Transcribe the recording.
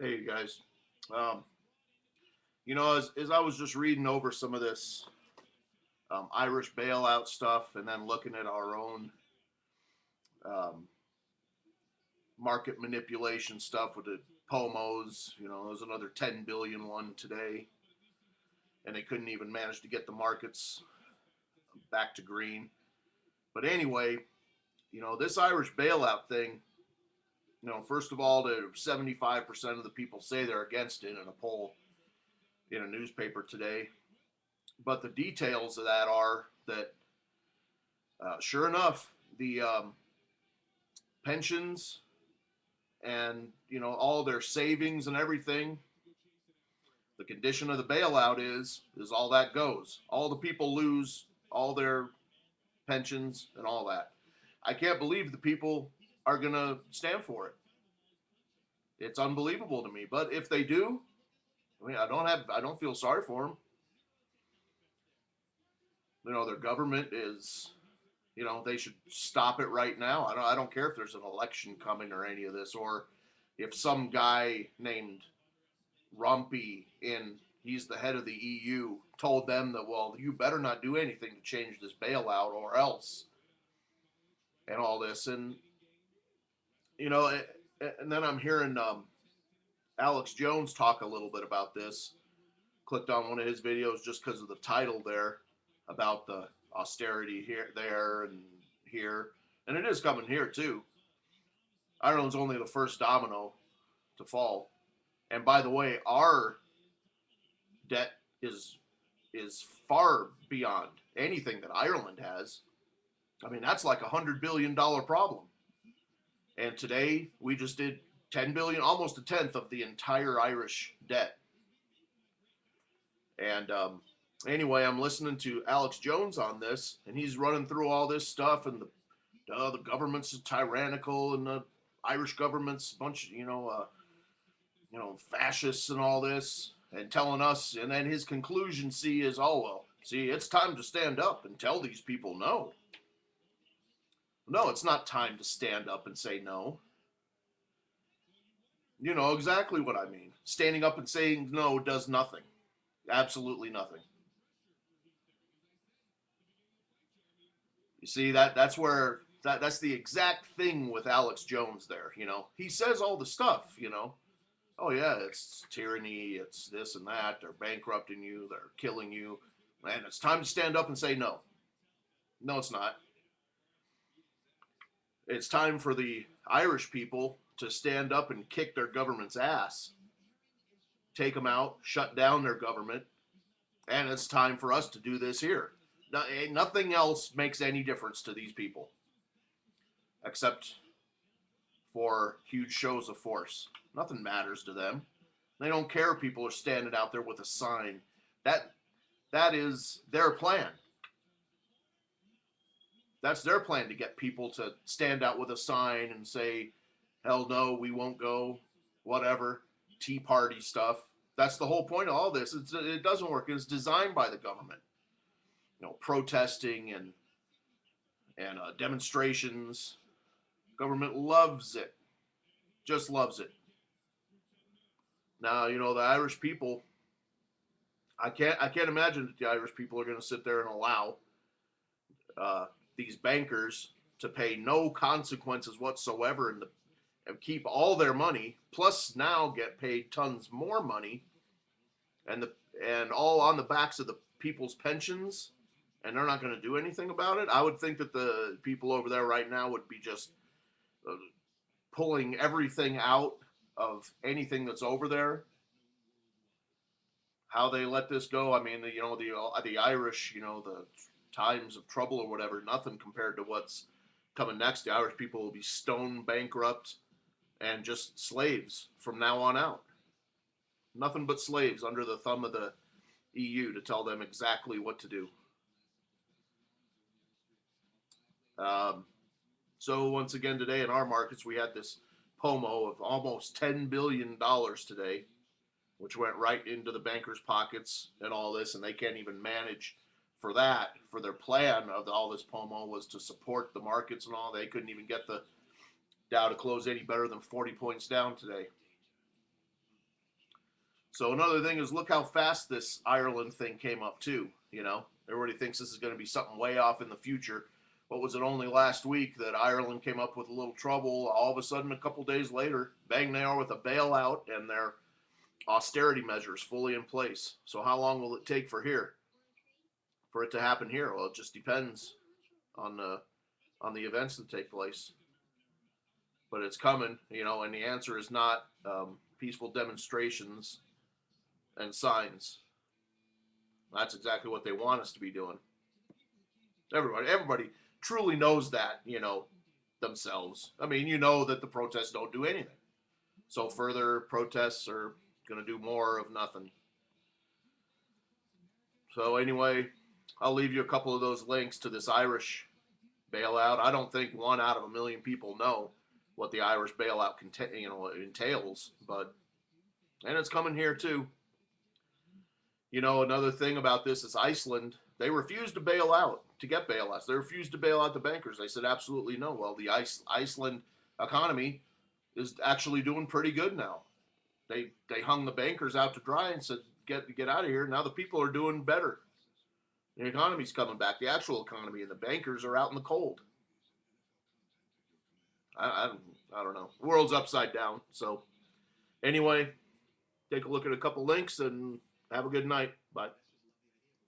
Hey, you guys. Um, as I was just reading over some of this Irish bailout stuff and then looking at our own um, market manipulation stuff with the POMOs, there's another 10 billion one today, and they couldn't even manage to get the markets back to green. But anyway, this Irish bailout thing, first of all, the 75% of the people say they're against it in a poll in a newspaper today. But the details of that are that, sure enough, the pensions and all their savings and everything, the condition of the bailout is all that goes. All the people lose all their pensions and all that. I can't believe the people are gonna stand for it. It's unbelievable to me. But if they do, I don't feel sorry for them. Their government is they should stop it right now. I don't care if there's an election coming or any of this, or if some guy named Rumpy he's the head of the EU, told them that, well, you better not do anything to change this bailout or else, and all this. And you know and then I'm hearing Alex Jones talk a little bit about this. Clicked on one of his videos just because of the title there about the austerity here, there, and here, and it is coming here too. Ireland's only the first domino to fall. And by the way, our debt is far beyond anything that Ireland has. I mean, that's like $100 billion problem. And today we just did 10 billion, almost a tenth of the entire Irish debt. And anyway, I'm listening to Alex Jones on this, and he's running through all this stuff, and the government's tyrannical, and the Irish government's a bunch, fascists and all this, and telling us. And then his conclusion, is, oh well, see, it's time to stand up and tell these people no. No, it's not time to stand up and say no. You know exactly what I mean. Standing up and saying no does nothing. Absolutely nothing. You see that's where that's the exact thing with Alex Jones there. He says all the stuff. Oh yeah, it's tyranny, it's this and that. They're bankrupting you, they're killing you, and it's time to stand up and say no. No, it's not. It's time for the Irish people to stand up and kick their government's ass, take them out, shut down their government, and it's time for us to do this here. Nothing else makes any difference to these people except for huge shows of force. Nothing matters to them. They don't care if people are standing out there with a sign. That is their plan. That's their plan, to get people to stand out with a sign and say, hell no, we won't go, whatever, Tea Party stuff. That's the whole point of all this. It doesn't work. It's designed by the government. Protesting and demonstrations. Government loves it, just loves it. Now, the Irish people. I can't imagine that the Irish people are going to sit there and allow uh, these bankers to pay no consequences whatsoever, and keep all their money, plus now get paid tons more money, and all on the backs of the people's pensions, and they're not going to do anything about it. I would think that the people over there right now would be just uh, pulling everything out of anything that's over there. How they let this go? I mean, the Irish, the times of trouble or whatever, nothing compared to what's coming next. The Irish people will be stone bankrupt and just slaves from now on out. Nothing but slaves under the thumb of the EU to tell them exactly what to do. Um, so once again today in our markets, we had this POMO of almost $10 billion today, which went right into the bankers' pockets and all this, and they can't even manage for that. For their plan of all this POMO was to support the markets and all. They couldn't even get the Dow to close any better than 40 points down today. So another thing is, look how fast this Ireland thing came up too. You know, everybody thinks this is going to be something way off in the future. What was it, only last week that Ireland came up with a little trouble? All of a sudden, a couple days later, bang, they are with a bailout and their austerity measures fully in place. So how long will it take for it to happen here? Well, it just depends on the events that take place. But it's coming, you know, and the answer is not peaceful demonstrations and signs. That's exactly what they want us to be doing. Everybody truly knows that, you know, themselves. I mean, you know that the protests don't do anything. So further protests are going to do more of nothing. So anyway, I'll leave you a couple of those links to this Irish bailout. I don't think 1 out of 1,000,000 people know what the Irish bailout entails, but and it's coming here too. You know, another thing about this is Iceland. They refused to bail out, to get bailouts. They refused to bail out the bankers. They said absolutely no. Well, the Iceland economy is actually doing pretty good now. They hung the bankers out to dry and said get out of here. Now the people are doing better. The economy's coming back, the actual economy, and the bankers are out in the cold. I don't know. The world's upside down. So anyway, take a look at a couple links and have a good night. Bye.